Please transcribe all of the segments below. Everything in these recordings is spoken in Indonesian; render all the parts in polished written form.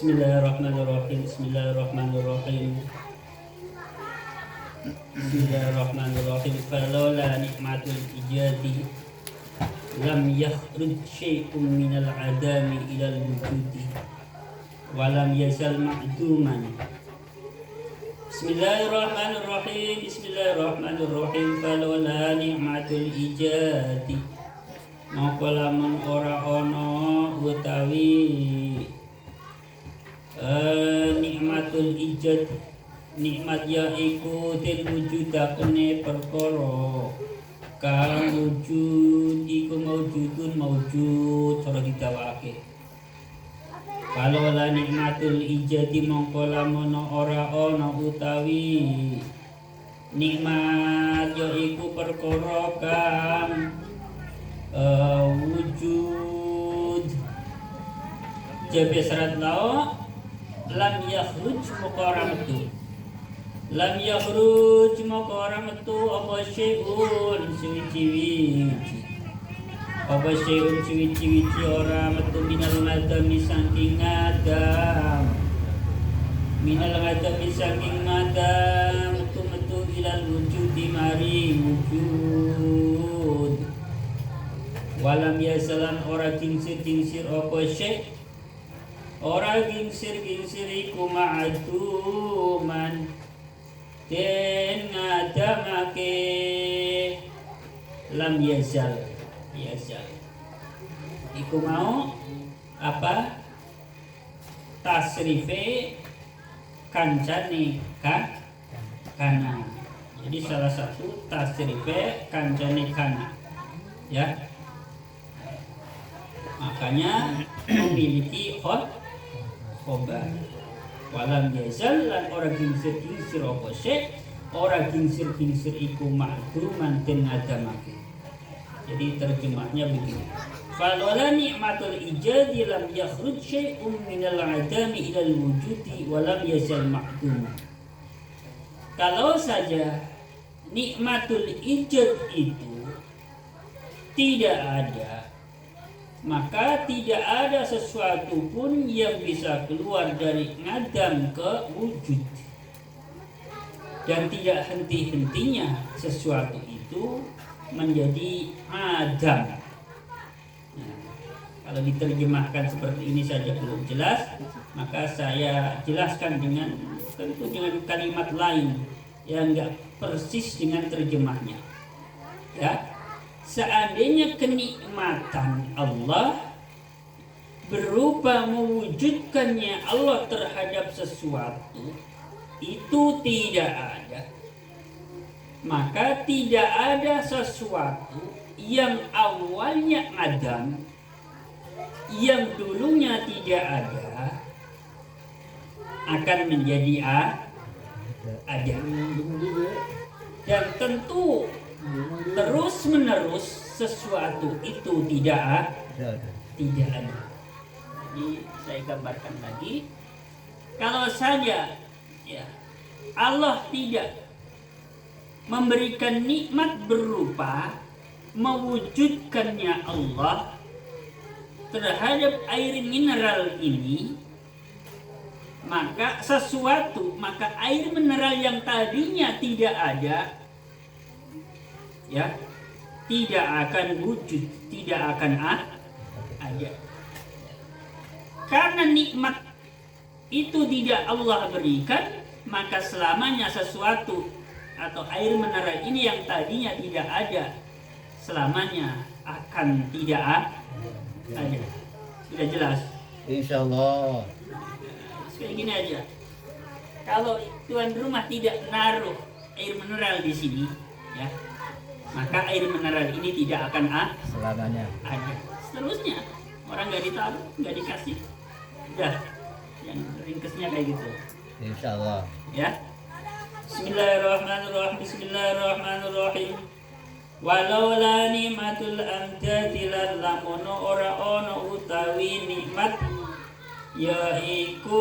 Bismillahirrahmanirrahim. Bismillahirrahmanirrahim. Bismillahirrahmanirrahim. Falaula nikmatul ijadi lam yakhruj syai'un minal adami ilal wujudi walam yazal ma'duman. Bismillahirrahmanirrahim. Bismillahirrahmanirrahim. Falaula nikmatul ijadi mongko lamun ora ana utawi nikmatul ijad, nikmat yaiku den wujudakene perkara kang wujud iku maujudun maujud cara didawake. Kalau la nikmatul ijadi mongko lamun ora ana utawi nikmat yaiku perkara kang wujud jabe syarat lao lam yakhruj muqaramatu, lam yakhruj muqaramatu apa syai'un suwi-wiji, apa syai'un suwi-wiji ora metu minal madami saking adam, minal madami saking madam metu ilal wujudi mari wujud. Walam yasalan ora kingsir apa syai' ora gingsir iku ma'duman den ngadamake lam yazal iku mau apa tasrife kancane kana. Jadi salah satu tasrife kancane kana ya, makanya memiliki khobar. Walam yazal lan ora gingsir apa syai', ora gingsir iku ma'duman den ngadamake. Jadi terjemahnya begini. Falawla nikmatul ijadi lam yakhruj syai'un minal adami ilal wujudi walam yazal ma'duman. Kalau saja nikmatul ijad itu tidak ada, maka tidak ada sesuatu pun yang bisa keluar dari ngadam ke wujud, dan tidak henti-hentinya sesuatu itu menjadi adam. Nah, kalau diterjemahkan seperti ini saja belum jelas, maka saya jelaskan dengan kalimat lain yang enggak persis dengan terjemahnya ya. Seandainya kenikmatan Allah berupa mewujudkannya Allah terhadap sesuatu itu tidak ada, maka tidak ada sesuatu yang awalnya adam, yang dulunya tidak ada, akan menjadi ada. Dan tentu terus menerus sesuatu itu tidak ada. Jadi saya gambarkan lagi, kalau saja ya Allah tidak memberikan nikmat berupa mewujudkannya Allah terhadap air mineral ini, maka air mineral yang tadinya tidak ada ya tidak akan wujud, tidak akan ada. Karena nikmat itu tidak Allah berikan, maka selamanya sesuatu atau air mineral ini yang tadinya tidak ada selamanya akan tidak ada. Sudah jelas? Insyaallah. Kayak gini aja. Kalau tuan rumah tidak naruh air mineral di sini ya, maka air mineral ini tidak akan selamanya ada. Seterusnya orang nggak ditaruh, nggak dikasih, udah yang ringkesnya kayak gitu. Insyaallah Ya. Bismillahirrahmanirrahim. Bismillahirrahmanirrahim. Walau la nikmatul amdadi lamun ora ono utawi nikmat yaiku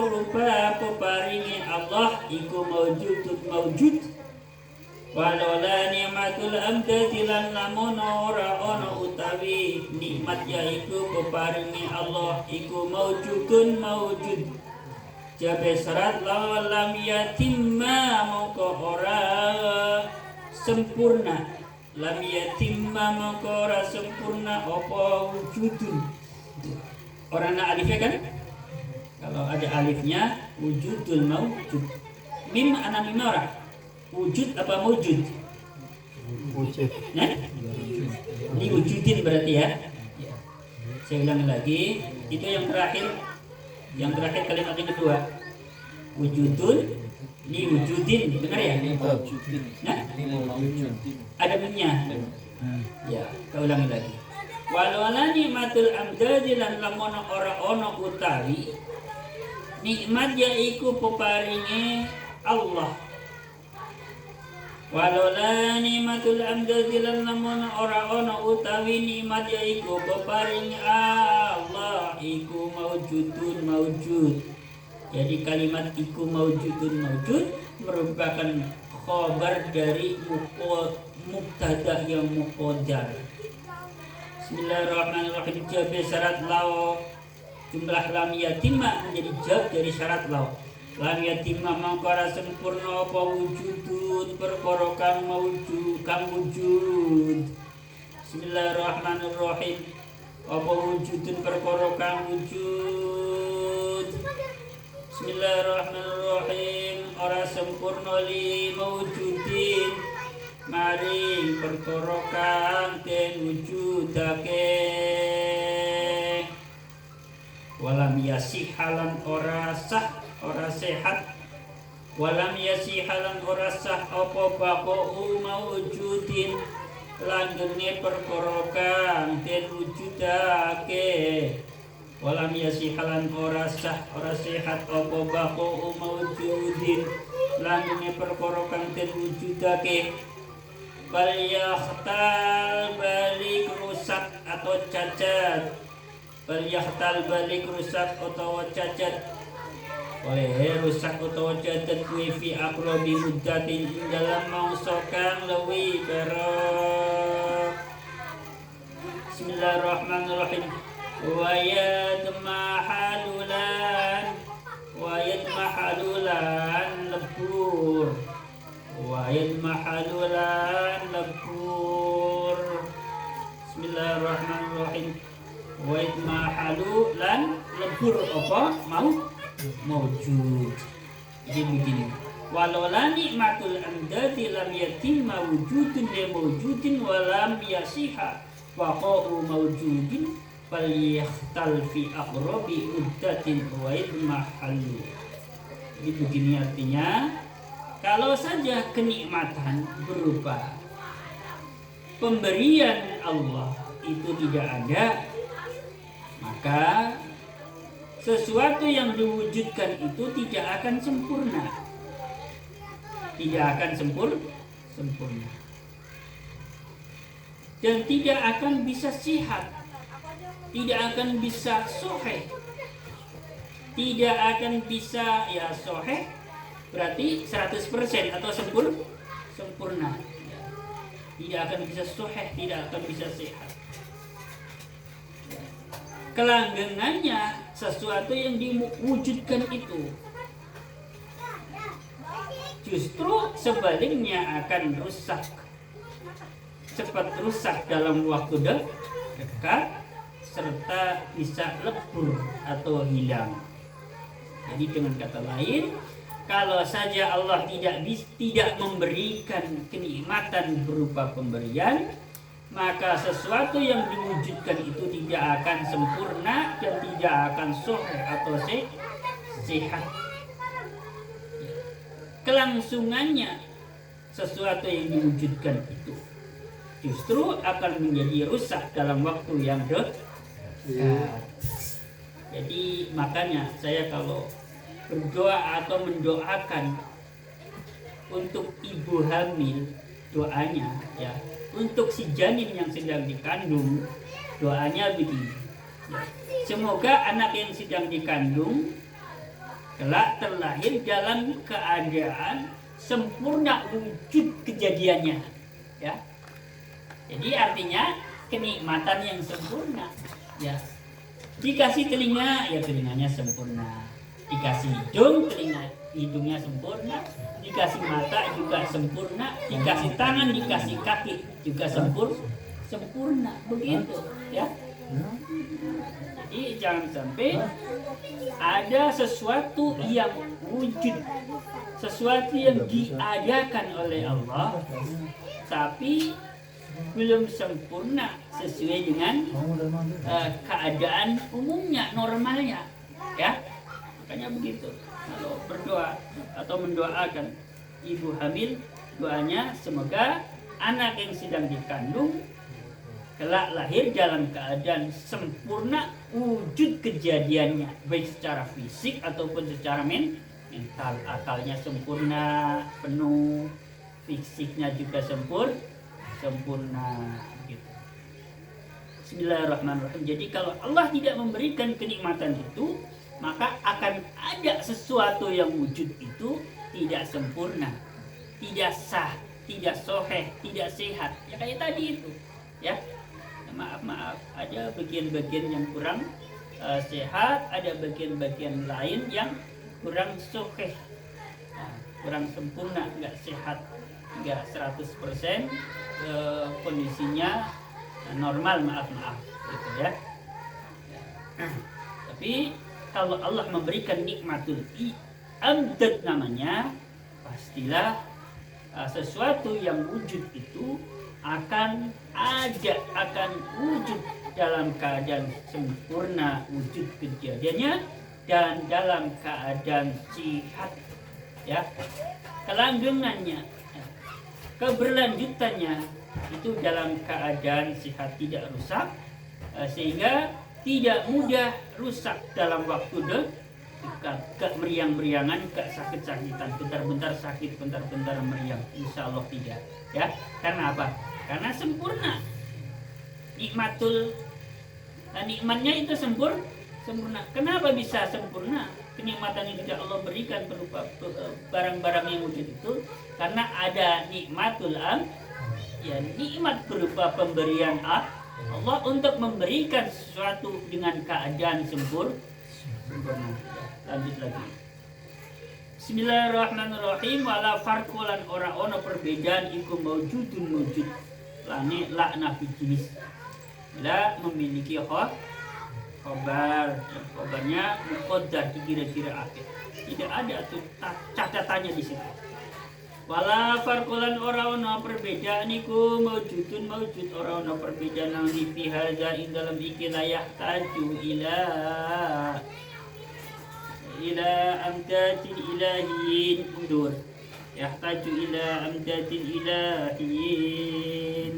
rupa peparingi Allah iku maujud Walola nikmatul amdadi lan lamun ora ono utawi nikmat yaiku peparingi Allah iku maujudun maujud jabe syarat lam yatimma mongko ora sempurna lam yatimma mongko ora sempurna apa wujudun orang na alifnya kan kalau ada alifnya wujudul maujud mim ana mim ora wujud apa mewujud? Wujud. Nah? Ini wujudin berarti ya. Saya ulang lagi, itu yang terakhir. Yang terakhir kalimat yang kedua. Wujudun, ini wujudin, benar ya? Nah? Ada mimnya. Ya, kita ulangi lagi. Walwala nikmatul amdadi lan lamun ora ono utawi nikmat yaiku peparinge Allah. Walola nikmatul amdadi lan lamun ora ono utawi nikmat yaiku peparing Allah iku maujudun maujud. Jadi kalimat iku maujudun maujud merupakan khabar dari mubtada yang muqaddar. Bismillahirrahmanirrahim. Jabe syarat lau jumlah lam yatimma menjadi jawab dari syarat lau. Lam yatimma mangkara sempurna apa wujudun perkara kang wujud. Bismillahirrahmanirrahim. Apa wujudun perkara kang wujud. Bismillahirrahmanirrahim. Ora sempurna li mawujudin maring perkara kang den wujudake. Walam yasihalan ora sah ora sehat walam yasihalan ora sah apa baqa'u mawujudin langgenge perkara kang den wujudake walam yasihalan ora sah ora sehat apa baqa'u mawujudin langgenge perkara kang den wujudake bal yahtal balik rusak atau cacat bal yahtal balik rusak atau cacat oleh rusak utawa cacat kuwi fi aqrabi muddatin dalam mangsa kang luwih kerep. Bismillahirrahmanirrahim. Wa yadmahalulan lebur. Wa yadmahalulan lebur. Bismillahirrahmanirrahim. Wa yadmahalulan lebur apa mau mawujud. Jadi begini. Walola nikmatul amdadi lam yatimma wujudun li mawujudin walam yasiha waqa'u mawujudin fal yakhtal fi aqrabi uddatin wa idmahalu. Jadi begini artinya, kalau saja kenikmatan berupa pemberian Allah itu tidak ada, maka sesuatu yang diwujudkan itu tidak akan sempurna. Tidak akan sempurna. Dan tidak akan bisa sihat. Tidak akan bisa soheh. Tidak akan bisa ya soheh berarti 100% atau sempurna. Tidak akan bisa soheh, tidak akan bisa sehat. Kelanggengannya sesuatu yang diwujudkan itu justru sebaliknya akan rusak, cepat rusak dalam waktu dekat serta bisa lebur atau hilang. Jadi dengan kata lain, kalau saja Allah tidak memberikan kenikmatan berupa pemberian, maka sesuatu yang diwujudkan itu tidak akan sempurna dan tidak akan sahih atau sehat. Kelangsungannya sesuatu yang diwujudkan itu justru akan menjadi rusak dalam waktu yang dekat. Jadi makanya saya kalau berdoa atau mendoakan untuk ibu hamil, doanya ya, untuk si janin yang sedang dikandung, doanya begini ya, semoga anak yang sedang dikandung kelak terlahir dalam keadaan sempurna wujud kejadiannya, ya. Jadi artinya kenikmatan yang sempurna, ya. Dikasih telinga, ya telinganya sempurna. Dikasih hidung, hidungnya sempurna. Dikasih mata juga sempurna. Dikasih tangan, dikasih kaki juga sempurna. Begitu, ya. Jadi jangan sampai ada sesuatu yang wujud, sesuatu yang diadakan oleh Allah, tapi belum sempurna sesuai dengan keadaan umumnya, normalnya, ya. Makanya begitu. Kalau berdoa atau mendoakan ibu hamil, doanya semoga anak yang sedang dikandung kelak lahir dalam keadaan sempurna wujud kejadiannya, baik secara fisik ataupun secara mental. Akalnya sempurna, penuh, fisiknya juga sempurna gitu. Bismillahirrahmanirrahim. Jadi kalau Allah tidak memberikan kenikmatan itu, maka akan ada sesuatu yang wujud itu tidak sempurna, tidak sah, tidak soheh, tidak sehat. Ya kayak tadi itu, ya. Maaf, ada bagian-bagian yang kurang sehat, ada bagian-bagian lain yang kurang soheh, kurang sempurna, nggak sehat, nggak 100% kondisinya normal, maaf gitu, ya. Tapi kalau Allah memberikan nikmatul amdad namanya, pastilah sesuatu yang wujud itu akan wujud dalam keadaan sempurna wujud kejadiannya dan dalam keadaan sehat, ya. Kelanggengannya, keberlanjutannya itu dalam keadaan sehat, tidak rusak, sehingga tidak mudah rusak dalam waktu dekat, gak meriang-meriangan, gak sakit-sakitan, bentar-bentar sakit, bentar-bentar meriang, insya Allah tidak, ya. Karena apa? Karena sempurna. Nikmatnya itu sempurna. Kenapa bisa sempurna? Kenikmatan yang tidak Allah berikan berupa barang-barang yang wujud itu karena ada nikmatul ya, nikmat berupa pemberian Allah untuk memberikan sesuatu dengan keadaan sempurna. Lanjut lagi. Bismillahirrahmanirrahim. Wala farqulan ora ono perbedaan iku maujudun wujud lani lakna fi jenis. La memiliki khobarnya muqaddar, dikira-kira akhir. Tidak ada tuh catatannya di situ. Wala farqulan ora ono perbedaan iku maujudun wujud ora ono perbedaan nang fi hadza ing dalam iki layah taju ila amdatin ilahiyin undur yahtaju ila amdatin ilahiyin.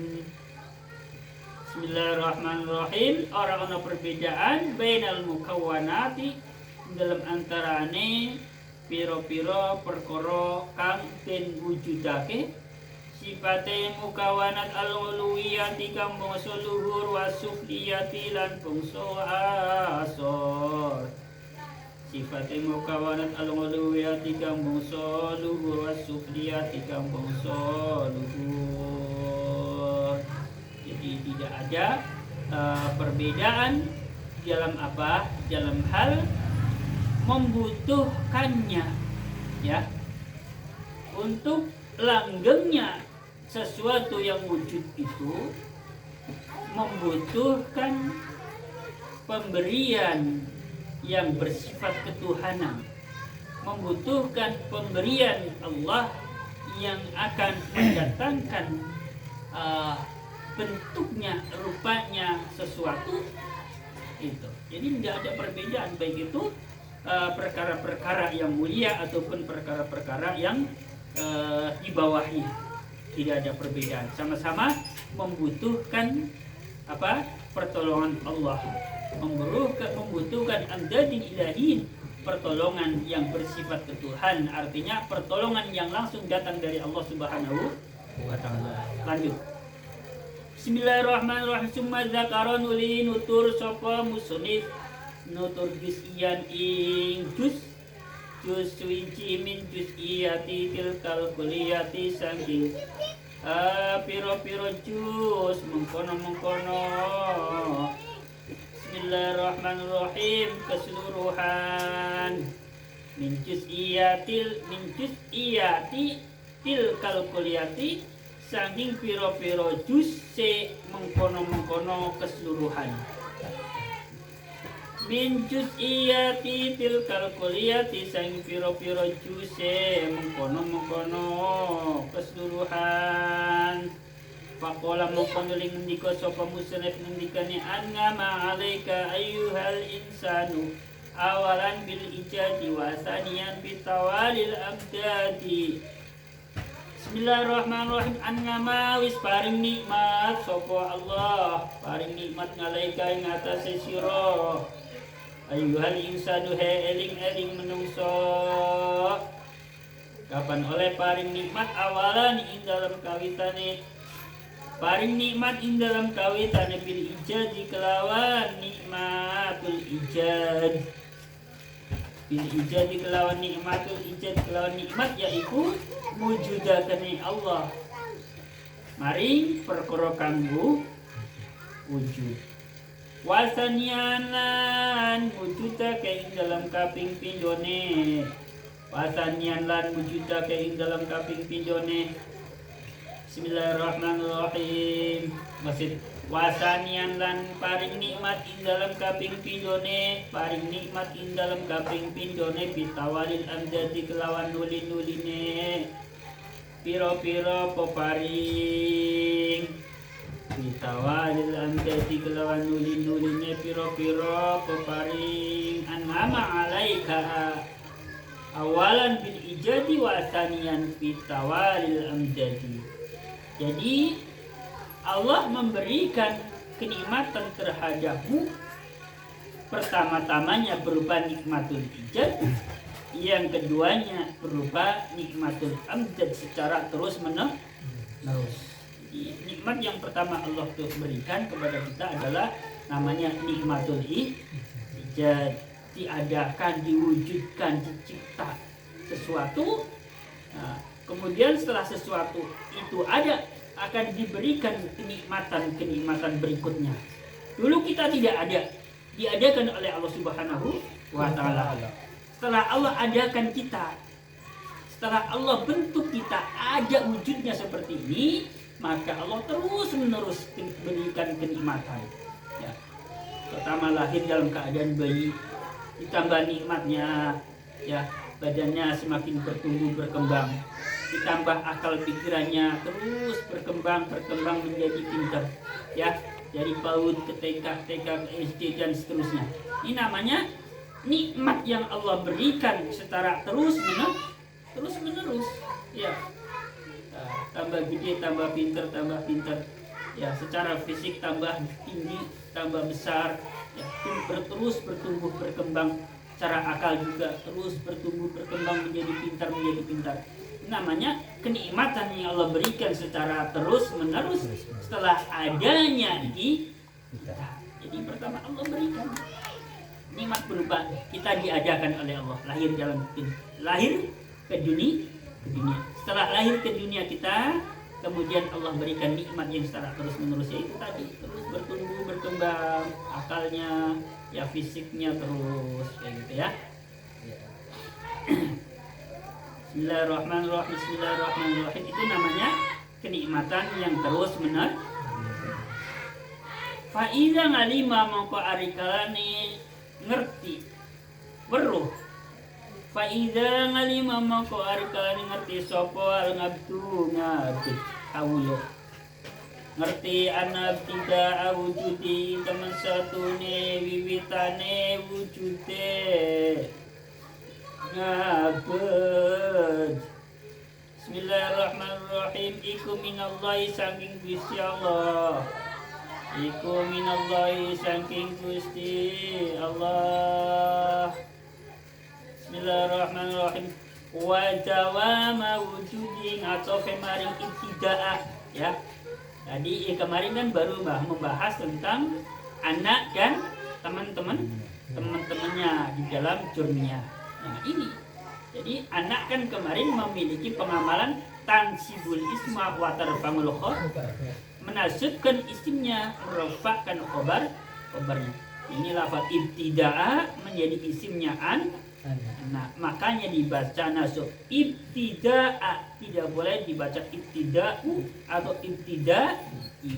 Bismillahirrahmanirrahim. Orang ana perbedaan bainal mukawwanati dalam antarane piro-piro perkara kang den wujudake sifate mukawwanat al-uluwiyati kang bangsa luhur wa sufliyati lan bangsa asor. Sifate mukawwanat al-uluwiyati kang bangsa luhur wa sufliyati kang bangsa luhur. Jadi tidak ada perbedaan dalam apa? Dalam hal membutuhkannya, ya, untuk langgengnya sesuatu yang wujud itu membutuhkan pemberian yang bersifat ketuhanan, membutuhkan pemberian Allah yang akan mendatangkan bentuknya, rupanya sesuatu itu. Jadi tidak ada perbedaan baik itu perkara-perkara yang mulia ataupun perkara-perkara yang di bawahnya. Tidak ada perbedaan, sama-sama membutuhkan apa? Pertolongan Allah, membutuhkan amdadin ilahin, pertolongan yang bersifat ketuhan, artinya pertolongan yang langsung datang dari Allah Subhanahu wa taala. Lanjut. Bismillahirrahmanirrahim. Summa dzakara nuli nutur sapa musannif nutur juz'iyan ing juz juz suci min juz'iyati tilkal kuliyati saking piro-piro juz mengkono-mengkono. Bismillahirrahmanirrahim, keseluruhan min juz'iyati tilkal kuliyati saking piro-piro juz se mengkono-mengkono keseluruhan. Min juz'iyati tilkal kuliyati saking piro-piro juz se mengkono-mengkono keseluruhan. Faqala mengkono ngendika sapa musannif ngendikane annama alaika ayyuhal insanu awalan bil ijadi wa saniyan bitawalil abdadi. Bismillahirrahmanirrahim. Annama wis paring nikmat sapa Allah, paring nikmat ngalaika ing atase sira ayyuhal insanu he eling-eling menungso. Kapan oleh paring nikmat awalan ing dalam kawitane, paring nikmat ing dalam kawitane bil ijad kelawan nikmatul ijad, bil ijad kelawan nikmatul ijad, kelawan nikmat yaiku wujudakane Allah maring perkara kanggo wujud. Wasanianan wujudake ing dalam kaping pindhone, wasanian lan wujudake ing dalam kaping pindhone. Bismillahirrahmanirrahim. Maksud wasanian lan paring nikmat ing dalam kaping pindhone, paring nikmat ing dalam kaping pindhone bitawalil amdadi kelawan nulin-nuline piro-piro peparing, bitawalil amdadi kelawan nulin-nuline piro-piro peparing. An'ama alaika awalan bil ijadi wa saniyan bitawalil amdadi. Jadi Allah memberikan kenikmatan terhadapmu, pertama-tamanya berupa nikmatul ijad, yang keduanya berupa nikmatul amdad secara terus menerus. Jadi, nikmat yang pertama Allah tuh berikan kepada kita adalah namanya nikmatul ijad, diadakan, diwujudkan, dicipta sesuatu. Nah, kemudian setelah sesuatu itu ada, akan diberikan kenikmatan berikutnya. Dulu kita tidak ada, diadakan oleh Allah Subhanahu wa Ta'ala. Setelah Allah adakan kita, setelah Allah bentuk kita, ada wujudnya seperti ini, maka Allah terus menerus berikan kenikmatan. Ya. Pertama lahir dalam keadaan bayi, ditambah nikmatnya, ya, badannya semakin bertumbuh berkembang, ditambah akal pikirannya terus berkembang menjadi pintar, ya, dari PAUD ke TK, TK ke SD dan seterusnya. Ini namanya nikmat yang Allah berikan secara terus menerus, ya. Nah, tambah gede, tambah pintar, ya, secara fisik tambah tinggi, tambah besar, ya, terus bertumbuh berkembang. Secara akal juga terus bertumbuh berkembang menjadi pintar. Namanya kenikmatan yang Allah berikan secara terus menerus setelah adanya di kita. Jadi pertama Allah berikan nikmat berupa kita diadakan oleh Allah, lahir ke dunia. Setelah lahir ke dunia kita, kemudian Allah berikan nikmat yang secara terus menerus, yaitu tadi terus bertumbuh berkembang akalnya, ya, fisiknya terus kayak gitu, ya. Bismillahirrahmanirrahim. Itu namanya kenikmatan yang terus menerus. Faiza ngalima mongko arikalani ngerti weruh. Faiza ngalima mongko arikalani ngerti sapa al ngabdu ngabdi kawula. Ngerti anak tidak wujudi teman satune wiwitane wujude ngabed. Bismillahirrahmanirrahim. Iku minallahi saking Gusti Allah, iku minallahi saking Gusti Allah. Bismillahirrahmanirrahim. Wa dawama wujudi ngatofe maring ibtidaah, ya. Tadi kemarin kan baru membahas tentang anak dan teman-temannya di dalam jurmiyah. Nah, ini Jadi anak kan kemarin memiliki pengamalan tansibul isma wa tarfa'ul khobar, menasibkan isimnya, merofakkan khobarnya. Ini lafaz ibtida'a menjadi isimnya an. Nah, makanya dibaca nasab ibtida'a, tidak boleh dibaca ibtida'u atau ibtida'i.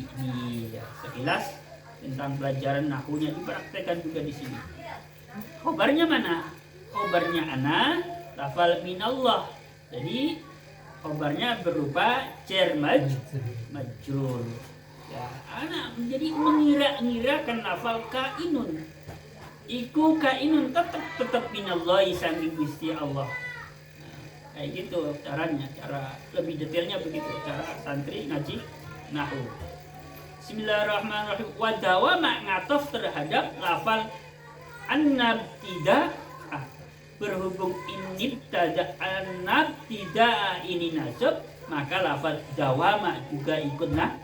Ya, sekilas tentang pelajaran nahwunya dipraktekkan juga di sini. Khobarnya mana? Khobarnya ana, lafal minallah. Jadi khobarnya berupa jar majrur. Ya, anak menjadi mengira-ngirakan lafal kainun. Iku kainun tetap minallahi sanging Gusti Allah. Nah, kayak gitu caranya, cara lebih detailnya begitu cara santri ngaji nahwu. Bismillahirrahmanirrahim. Wa dawama ngatof terhadap lafal an-nabtida, berhubung inibtada an-nabtida ini nasab, maka lafal dawama juga ikut nasab.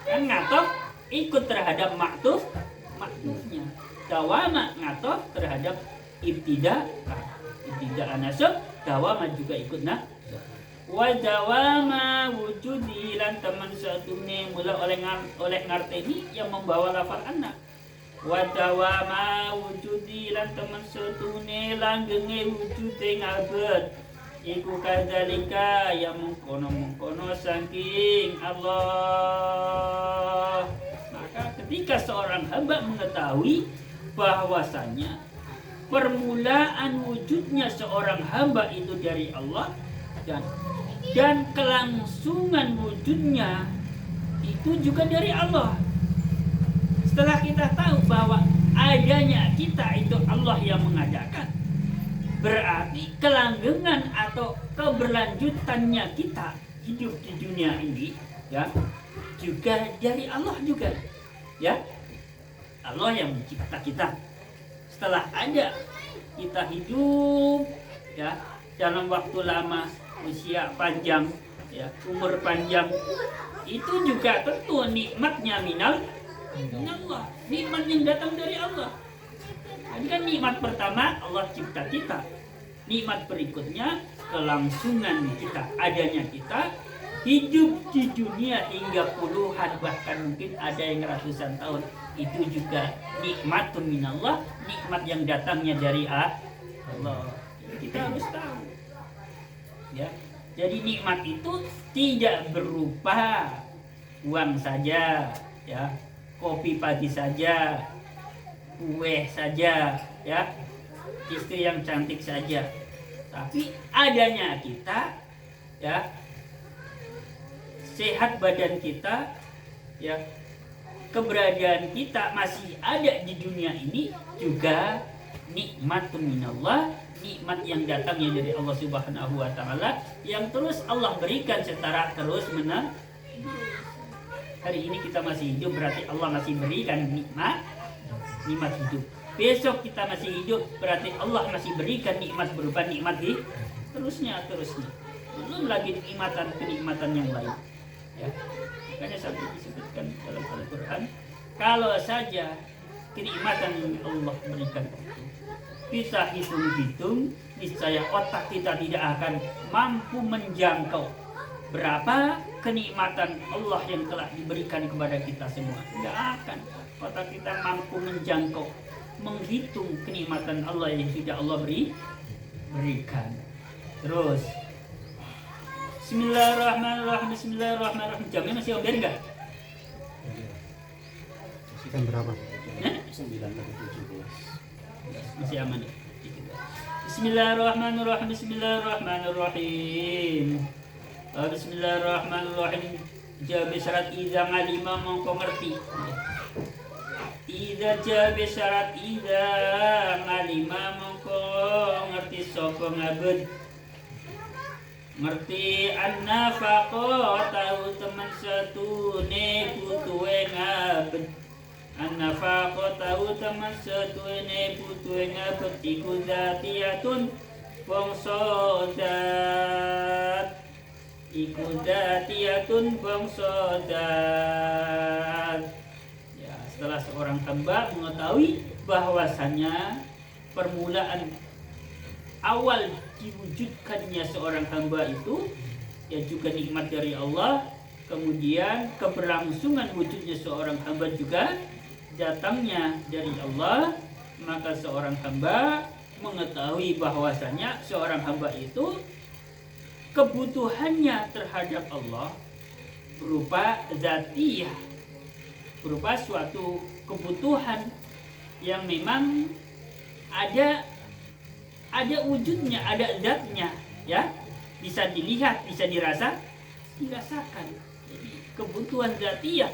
Kan ngatof ikut terhadap maktufnya. Dawama ngatof terhadap ibtida nasab, dawama juga ikut nasab. Wa dawama wujudi lan teman satune mula oleh ngarteni yang membawa lafal anak. Wa dawama wujudi lan teman satune langgenge wujude ngabet. Iku kadzalika yang mengkono saking Allah. Maka ketika seorang hamba mengetahui bahwasanya permulaan wujudnya seorang hamba itu dari Allah dan kelangsungan wujudnya itu juga dari Allah. Setelah kita tahu bahwa adanya kita itu Allah yang mengadakan, berarti kelanggengan atau keberlanjutannya kita hidup di dunia ini ya juga dari Allah juga. Ya. Allah yang mencipta kita. Setelah ada kita hidup ya dalam waktu lama, usia panjang ya, umur panjang, itu juga tentu nikmatnya minallah, nikmat yang datang dari Allah. Ini kan nikmat pertama Allah cipta kita. Nikmat berikutnya kelangsungan kita, adanya kita hidup di dunia hingga puluhan bahkan mungkin ada yang ratusan tahun. Itu juga nikmatun minallah, nikmat yang datangnya dari Allah. Kita harus tahu. Ya. Jadi nikmat itu tidak berupa uang saja, ya, kopi pagi saja, kue saja, ya, istri yang cantik saja, tapi adanya kita, ya, sehat badan kita, ya, keberadaan kita masih ada di dunia ini juga nikmatun minallah, nikmat yang datangnya dari Allah Subhanahu wa taala yang terus Allah berikan secara terus menerus. Hari ini kita masih hidup berarti Allah masih berikan nikmat hidup. Besok kita masih hidup berarti Allah masih berikan nikmat berupa nikmat terusnya. Belum lagi kenikmatan yang lain. Ya. Makanya sampai disebutkan dalam Al-Quran, kalau saja kenikmatan yang Allah berikan itu kita hitung-hitung, niscaya otak kita tidak akan mampu menjangkau berapa kenikmatan Allah yang telah diberikan kepada kita semua. Tidak akan otak kita mampu menjangkau, menghitung kenikmatan Allah yang sudah Allah berikan. Terus Bismillahirrahmanirrahim. Jamnya masih on enggak? Jam berapa? 9:17. Masih aman ya? Bismillahirrahmanirrahim. Bismillahirrahmanirrahim. Jabe syarat idza ngalima mongko ngerti. Jabe syarat idza ngalima mongko ngerti sapa ngabed. Ngerti an-nafaqah tahu teman satune butuhe ngabed. An-nafaqah tahu teman satune butuhe ngabed iku zatiyatun bangsa dat. Iku zatiyatun bangsa dat. Ya, setelah seorang hamba mengetahui bahwasanya permulaan awal diwujudkannya seorang hamba itu ya juga nikmat dari Allah, kemudian keberlangsungan wujudnya seorang hamba juga datangnya dari Allah. Maka seorang hamba mengetahui bahwasanya seorang hamba itu kebutuhannya terhadap Allah berupa zatiyah, berupa suatu kebutuhan yang memang ada wujudnya, ada zatnya, ya, bisa dilihat, bisa dirasakan. Jadi kebutuhan zatiyah,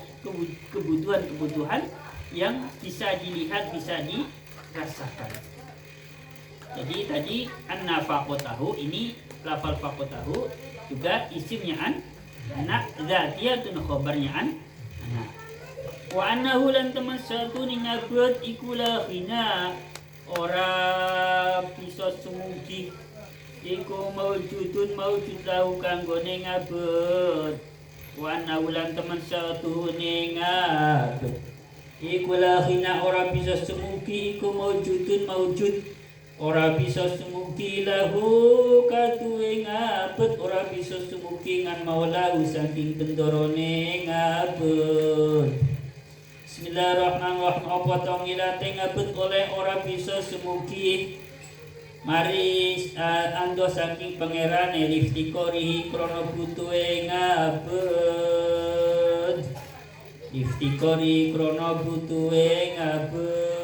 kebutuhan yang bisa dilihat, bisa dirasakan. Jadi tadi an-nafaqatahu, ini lafal faqatahu juga isimnya anak, zatiyatun khobarnya anak. Wa annahu lan tamassatu ningabut ikulah hina ora bisa sumugi iku maujud lahu kanggone ngabut. Wa annahu lan tamassatu ningabut ikulah hina ora bisa sumugi iku maujud ora bisa sumugi lahu katuwe ngabut, ora bisa sumugi ngan maulahu saking bendorone ngabut. Bismillahirrahmanirrahim. Apa tong ilate ngabut oleh ora bisa sumugi mari ando saking pangerane liftikorihi krono butuhe ngabut, liftikori krono butuhe ngabut.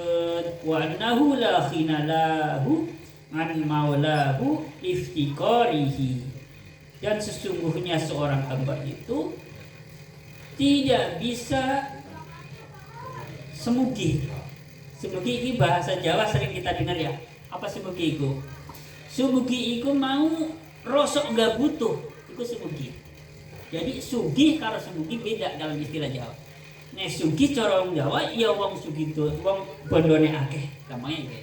Wa annahu la khinalahu an maulahu iftikorihi, dan sesungguhnya seorang hamba itu tidak bisa semugi. Semugi ini bahasa Jawa sering kita dengar ya. Apa semugi itu? Semugi itu mau rosok gak butuh, itu semugi. Jadi sugih karo semugi beda dalam istilah Jawa. Nek sugih cara wong Jawa ya wong sugih itu wong bandone akeh, gampangnya gitu.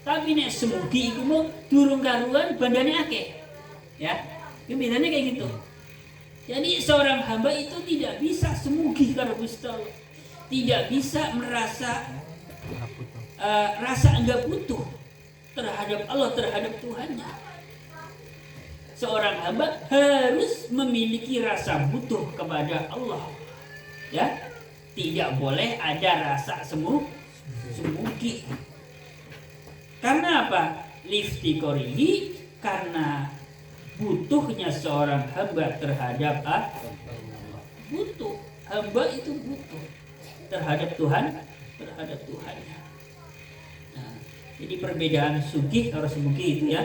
Tapi nek semugi iku mau durung karuan bandane akeh. Ya. Itu bedanya kayak gitu. Jadi seorang hamba itu tidak bisa semugi karo Gusti Allah. Tidak bisa merasa rasa enggak butuh terhadap Allah, terhadap Tuhannya. Seorang hamba harus memiliki rasa butuh kepada Allah. Ya. Tidak boleh ada rasa semugi. Karena apa? Liftikorihi, karena butuhnya seorang hamba terhadap butuh. Hamba itu butuh terhadap Tuhannya. Nah, jadi perbedaan sugih atau semugi itu ya.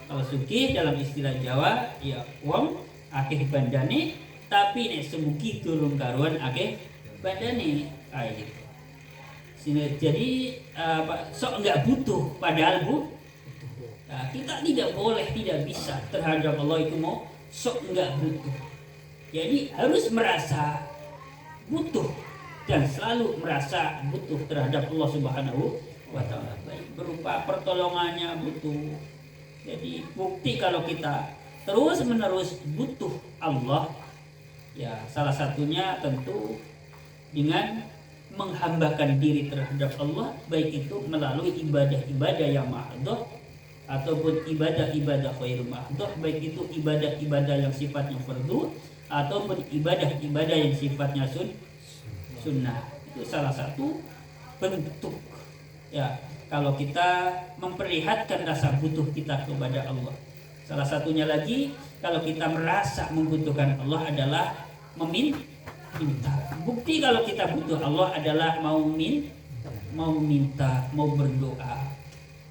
Kalau sugih dalam istilah Jawa ya wong akeh bandane, tapi nek semugi durung karuan akeh bandane kayak gitu. Jadi sok nggak butuh padahal nah, kita tidak boleh, tidak bisa terhadap Allah itu mau sok nggak butuh. Jadi harus merasa butuh dan selalu merasa butuh terhadap Allah Subhanahu wa Ta'ala, baik berupa pertolongannya butuh. Jadi bukti kalau kita terus menerus butuh Allah ya salah satunya tentu dengan menghambakan diri terhadap Allah, baik itu melalui ibadah-ibadah yang mahdoh ataupun ibadah-ibadah khairul mahdoh, baik itu ibadah-ibadah yang sifatnya fardu ataupun ibadah-ibadah yang sifatnya sunnah. Itu salah satu bentuk ya kalau kita memperlihatkan rasa butuh kita kepada Allah. Salah satunya lagi kalau kita merasa membutuhkan Allah adalah meminta. Bukti kalau kita butuh Allah adalah mau minta, mau berdoa.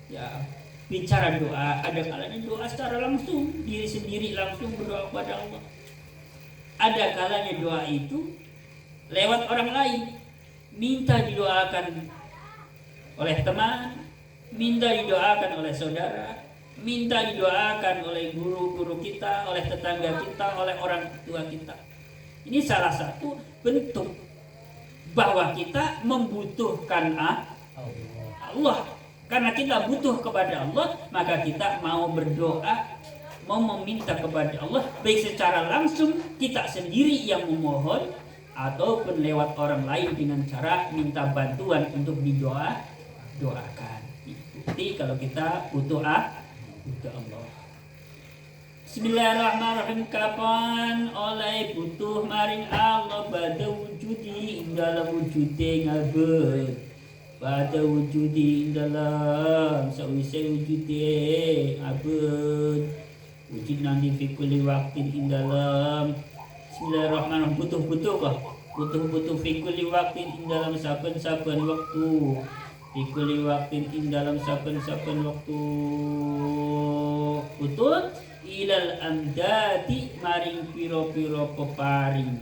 Ya, bicara doa, ada kalanya doa secara langsung, diri sendiri langsung berdoa kepada Allah. Ada kalanya doa itu lewat orang lain, minta didoakan oleh teman, minta didoakan oleh saudara, minta didoakan oleh guru-guru kita, oleh tetangga kita, oleh orang tua kita. Ini salah satu bentuk bahwa kita membutuhkan Allah. Karena kita butuh kepada Allah, maka kita mau berdoa, mau meminta kepada Allah, baik secara langsung kita sendiri yang memohon ataupun lewat orang lain dengan cara minta bantuan untuk didoakan. Bukti kalau kita butuh Butuh Allah. Bismillahirrahmanirrahim. Kapan oleh butuh maring Allah pada wujudi dalam wujude ngabet. Pada wujudi dalam sawise wujude ngabet. Wujud nanti fi kulli waqtin dalam. Bismillahirrahmanirrahim. Butuh-butuh kah? Butuh-butuh fi kulli waqtin dalam saben-saben waktu. Fi kulli waqtin dalam saben-saben waktu. Butuh ilal amdati maring piro-piro peparing.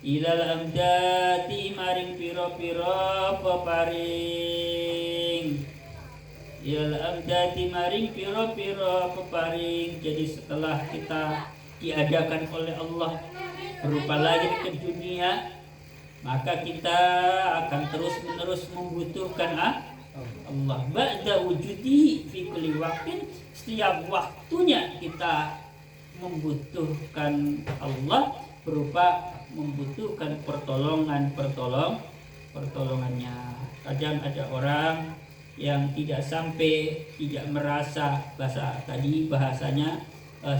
Ilal amdati maring piro-piro peparing. Ilal amdati maring piro-piro peparing. Jadi setelah kita diadakan oleh Allah berupa lahir ke dunia, maka kita akan terus-menerus membutuhkan Allah. Ba'da wujudi fi kulli waqtin, setiap waktunya kita membutuhkan Allah berupa membutuhkan pertolongannya. Kadang ada orang yang tidak merasa bahasanya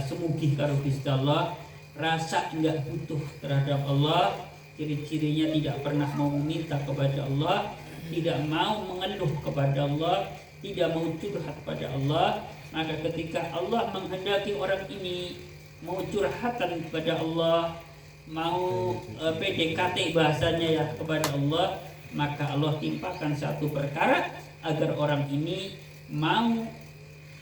semugih karo Gusti Allah, rasa enggak butuh terhadap Allah, ciri-cirinya tidak pernah mau meminta kepada Allah, tidak mau mengeluh kepada Allah, tidak mau curhat kepada Allah. Maka ketika Allah menghendaki orang ini mau curhatan kepada Allah, mau PDKT bahasanya ya kepada Allah, maka Allah timpakan satu perkara agar orang ini mau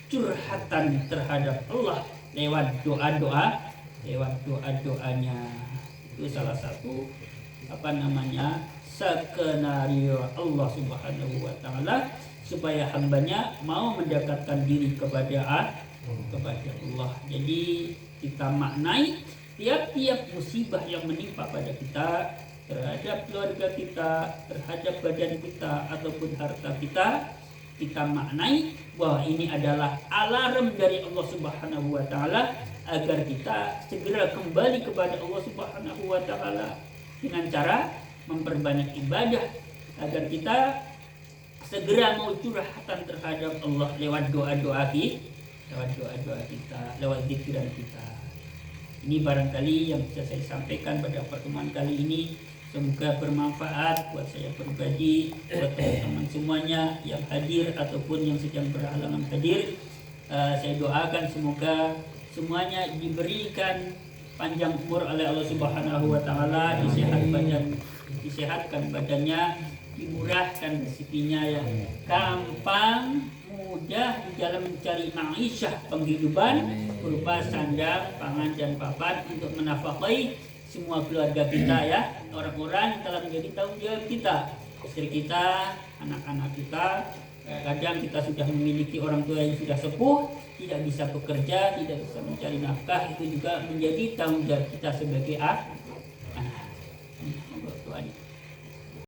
curhatan terhadap Allah lewat doa-doanya. Itu salah satu skenario Allah Subhanahu wa taala supaya hambanya mau mendekatkan diri kepada Allah. Jadi kita maknai tiap-tiap musibah yang menimpa pada kita, terhadap keluarga kita, terhadap badan kita ataupun harta kita, kita maknai bahwa ini adalah alarm dari Allah Subhanahu wa taala agar kita segera kembali kepada Allah Subhanahu wa taala dengan cara memperbanyak ibadah, agar kita segera mau curhatan terhadap Allah lewat doa-doa kita, lewat zikran kita. Ini barangkali yang bisa saya sampaikan pada pertemuan kali ini. Semoga bermanfaat buat saya pribadi, buat teman-teman semuanya yang hadir ataupun yang sedang berhalangan hadir. Saya doakan semoga semuanya diberikan panjang umur oleh Allah Subhanahu wa taala, disehatkan badannya, dimurahkan rezekinya ya, gampang, mudah di dalam mencari ma'isyah, penghidupan berupa sandang, pangan dan papan untuk menafkahi semua keluarga kita ya, orang-orang yang telah menjadi tanggung jawab kita, istri kita, anak-anak kita. Kadang kita sudah memiliki orang tua yang sudah sepuh, tidak bisa bekerja, tidak bisa mencari nafkah, itu juga menjadi tanggung jawab kita sebagai